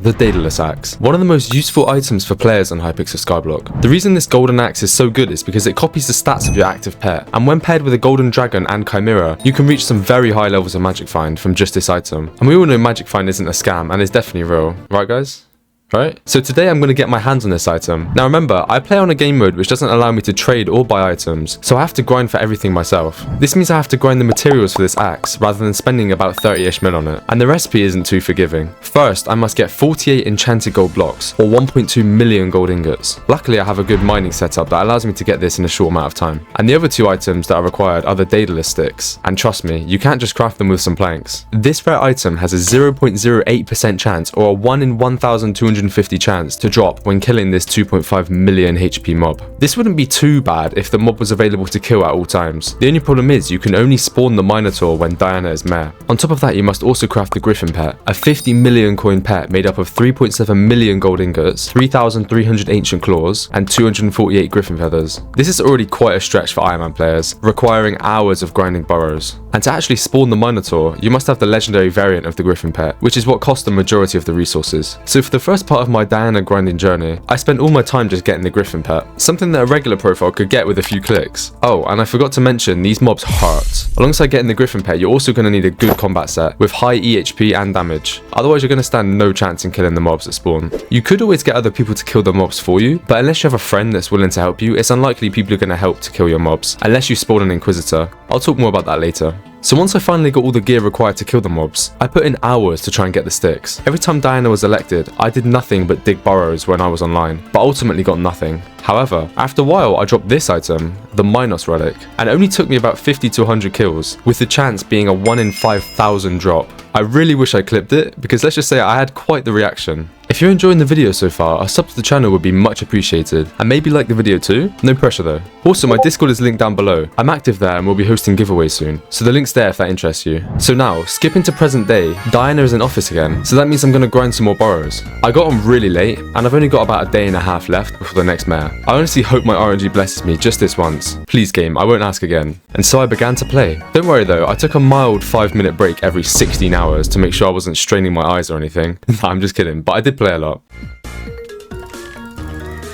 The Daedalus Axe, one of the most useful items for players on Hypixel Skyblock. The reason this golden axe is so good is because it copies the stats of your active pet, and when paired with a golden dragon and chimera, you can reach some very high levels of magic find from just this item. And we all know magic find isn't a scam and is definitely real, right guys? Right? So today I'm going to get my hands on this item. Now remember, I play on a game mode which doesn't allow me to trade or buy items, so I have to grind for everything myself. This means I have to grind the materials for this axe, rather than spending about 30ish mil on it. And the recipe isn't too forgiving. First, I must get 48 enchanted gold blocks, or 1.2 million gold ingots. Luckily I have a good mining setup that allows me to get this in a short amount of time. And the other two items that are required are the Daedalus sticks. And trust me, you can't just craft them with some planks. This rare item has a 0.08% chance, or a 1 in 1,250 chance to drop when killing this 2.5 million HP mob. This wouldn't be too bad if the mob was available to kill at all times. The only problem is you can only spawn the Minotaur when Diana is mare. On top of that, you must also craft the Griffin pet, a 50 million coin pet made up of 3.7 million gold ingots, 3,300 ancient claws, and 248 griffin feathers. This is already quite a stretch for Iron Man players, requiring hours of grinding burrows. And to actually spawn the Minotaur, you must have the legendary variant of the Griffin pet, which is what costs the majority of the resources. So for the first part of my Diana grinding journey, I spent all my time just getting the Griffin pet, something that a regular profile could get with a few clicks. Oh, and I forgot to mention, these mobs hurt. Alongside getting the Griffin pet, you're also going to need a good combat set, with high EHP and damage. Otherwise you're going to stand no chance in killing the mobs at spawn. You could always get other people to kill the mobs for you, but unless you have a friend that's willing to help you, it's unlikely people are going to help to kill your mobs, unless you spawn an Inquisitor. I'll talk more about that later. So once I finally got all the gear required to kill the mobs, I put in hours to try and get the sticks. Every time Diana was elected, I did nothing but dig burrows when I was online, but ultimately got nothing. However, after a while I dropped this item, the Minos relic, and it only took me about 50 to 100 kills, with the chance being a 1 in 5,000 drop. I really wish I clipped it, because let's just say I had quite the reaction. If you're enjoying the video so far, a sub to the channel would be much appreciated, and maybe like the video too? No pressure though. Also, my Discord is linked down below. I'm active there and we'll be hosting giveaways soon, so the link's there if that interests you. So now, skipping to present day, Diana is in office again, so that means I'm going to grind some more burrows. I got on really late, and I've only got about a day and a half left before the next mare. I honestly hope my RNG blesses me just this once. Please game, I won't ask again. And so I began to play. Don't worry though, I took a mild 5-minute break every 16 hours to make sure I wasn't straining my eyes or anything. Nah, I'm just kidding, but I did play a lot.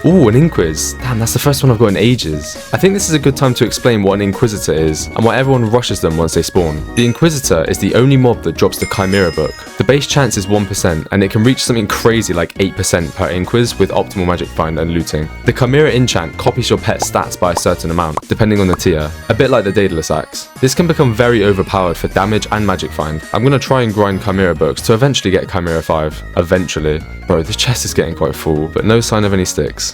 Ooh, an Inquis. Damn, that's the first one I've got in ages. I think this is a good time to explain what an Inquisitor is, and why everyone rushes them once they spawn. The Inquisitor is the only mob that drops the Chimera book. The base chance is 1%, and it can reach something crazy like 8% per Inquis with optimal magic find and looting. The Chimera enchant copies your pet's stats by a certain amount, depending on the tier, a bit like the Daedalus Axe. This can become very overpowered for damage and magic find. I'm gonna try and grind Chimera books to eventually get Chimera 5. Eventually. Bro, this chest is getting quite full, but no sign of any sticks.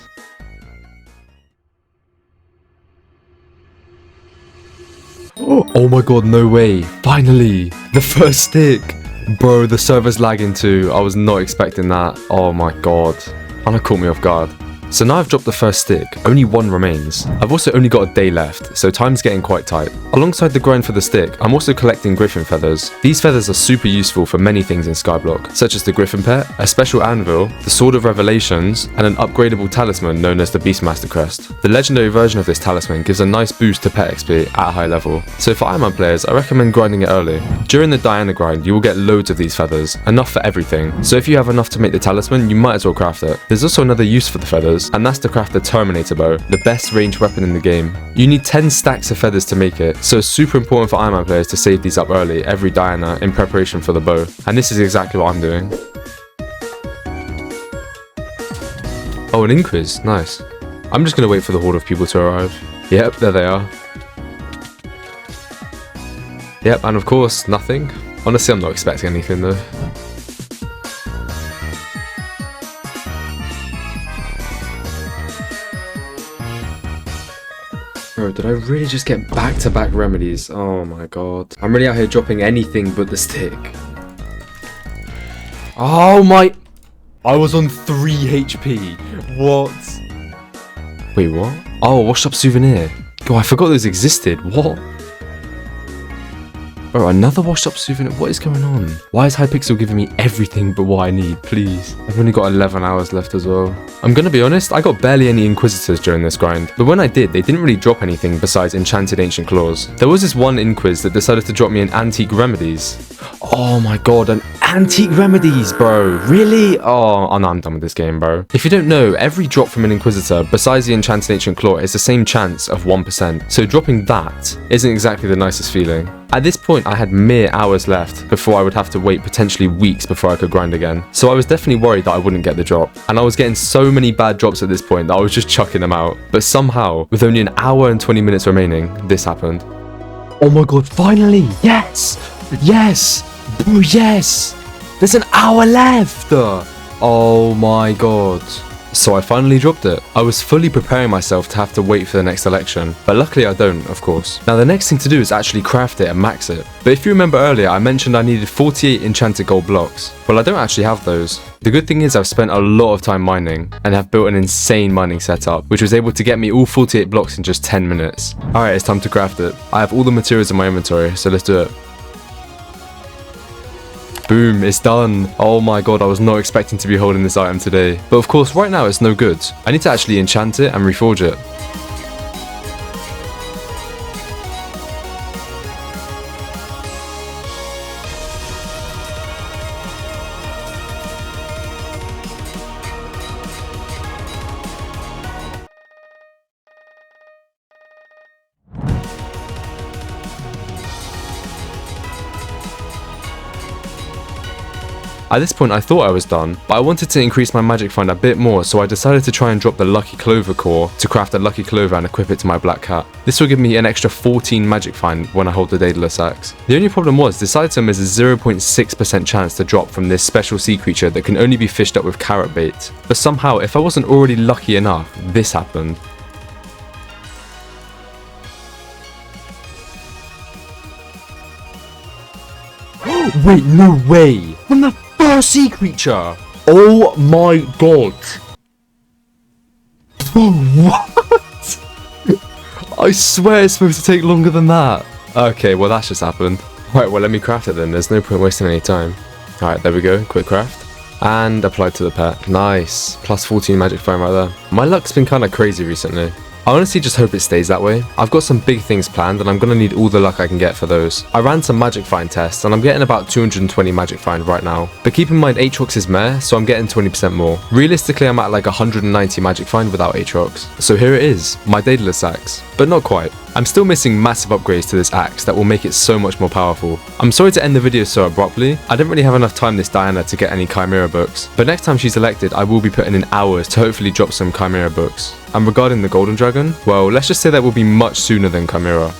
Oh my god, no way. Finally! The first stick! Bro, the server's lagging too. I was not expecting that. Oh my god. And it caught me off guard. So now I've dropped the first stick, only one remains. I've also only got a day left, so time's getting quite tight. Alongside the grind for the stick, I'm also collecting griffin feathers. These feathers are super useful for many things in Skyblock, such as the griffin pet, a special anvil, the sword of revelations, and an upgradable talisman known as the Beastmaster crest. The legendary version of this talisman gives a nice boost to pet XP at a high level, so for Iron Man players, I recommend grinding it early. During the Diana grind, you will get loads of these feathers, enough for everything, so if you have enough to make the talisman, you might as well craft it. There's also another use for the feathers, and that's to craft the Terminator bow, the best ranged weapon in the game. You need 10 stacks of feathers to make it, so it's super important for Iron Man players to save these up early every Diana in preparation for the bow, and this is exactly what I'm doing. Oh, an Inquis, nice. I'm just gonna wait for the horde of people to arrive. Yep, there they are. Yep, and of course, nothing. Honestly, I'm not expecting anything though. Bro, did I really just get back-to-back remedies? Oh my god. I'm really out here dropping anything but the stick. Oh my... I was on 3 HP. What? Wait, what? Oh, washed up souvenir. Oh, I forgot those existed. What? Bro, another washed up souvenir? What is going on? Why is Hypixel giving me everything but what I need, please? I've only got 11 hours left as well. I'm gonna be honest, I got barely any Inquisitors during this grind, but when I did, they didn't really drop anything besides enchanted ancient claws. There was this one Inquis that decided to drop me an antique remedies. Oh my god, an antique remedies, bro. Really? Oh no, I'm done with this game, bro. If you don't know, every drop from an Inquisitor, besides the enchanted ancient claw, is the same chance of 1%. So dropping that isn't exactly the nicest feeling. At this point, I had mere hours left before I would have to wait potentially weeks before I could grind again. So I was definitely worried that I wouldn't get the drop. And I was getting so many bad drops at this point that I was just chucking them out. But somehow, with only an hour and 20 minutes remaining, this happened. Oh my god, finally! Yes! Yes! Bro, yes! There's an hour left! Oh my god. So I finally dropped it. I was fully preparing myself to have to wait for the next election, but luckily I don't, of course. Now the next thing to do is actually craft it and max it. But if you remember earlier, I mentioned I needed 48 enchanted gold blocks. Well, I don't actually have those. The good thing is I've spent a lot of time mining and have built an insane mining setup, which was able to get me all 48 blocks in just 10 minutes. Alright, it's time to craft it. I have all the materials in my inventory, so let's do it. Boom, it's done. Oh my god, I was not expecting to be holding this item today. But of course, right now it's no good. I need to actually enchant it and reforge it. At this point I thought I was done, but I wanted to increase my magic find a bit more, so I decided to try and drop the lucky clover core to craft a lucky clover and equip it to my black cat. This will give me an extra 14 magic find when I hold the Daedalus axe. The only problem was this item is a 0.6% chance to drop from this special sea creature that can only be fished up with carrot bait. But somehow, if I wasn't already lucky enough, this happened. Wait, no way! From the first sea creature! Oh my god! Bro, what? I swear it's supposed to take longer than that. Okay, well that's just happened. Right, well let me craft it then, there's no point wasting any time. Alright, there we go, quick craft. And applied to the pet. Nice. Plus 14 magic find right there. My luck's been kind of crazy recently. I honestly just hope it stays that way. I've got some big things planned and I'm going to need all the luck I can get for those. I ran some magic find tests and I'm getting about 220 magic find right now. But keep in mind Aatrox is meh, so I'm getting 20% more. Realistically I'm at like 190 magic find without Aatrox. So here it is, my Daedalus axe. But not quite. I'm still missing massive upgrades to this axe that will make it so much more powerful. I'm sorry to end the video so abruptly. I didn't really have enough time this Diana to get any Chimera books. But next time she's elected I will be putting in hours to hopefully drop some Chimera books. And regarding the Golden Dragon, well, let's just say that will be much sooner than Chimera.